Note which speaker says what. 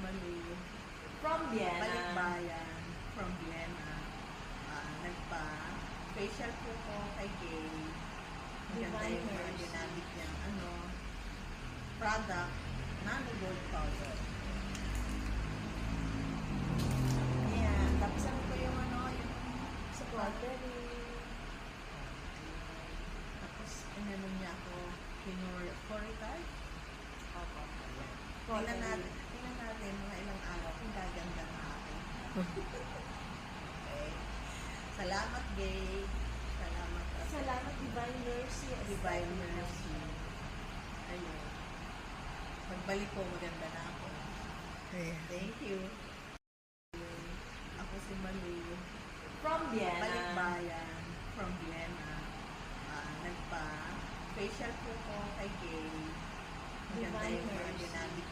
Speaker 1: Malu.
Speaker 2: From Vienna.
Speaker 1: Balikbayan. From Vienna. Nagpa-facial po ko kay Gay. Maganda yung mga
Speaker 2: Designers.
Speaker 1: ginamit niyang product. Nano Gold Powder. Ayan. Tapos ano po yung yung
Speaker 2: Sa Strawberry.
Speaker 1: Tapos inano niya ako Corical.
Speaker 2: Opo.
Speaker 1: Tingnan natin mga ilang araw kung gaganda na ako. Okay. Salamat, Gay. Salamat.
Speaker 2: Salamat, Divine Mercy.
Speaker 1: Divine Mercy. Ayun. Pagbalik ko, maganda na ako. Thank you. Ako si Malu.
Speaker 2: From Vienna.
Speaker 1: Balikbayan. From Vienna. Nagpa-facial po ko kay Gay. Maganda
Speaker 2: Divine
Speaker 1: yung mga
Speaker 2: Mercy.
Speaker 1: ginamit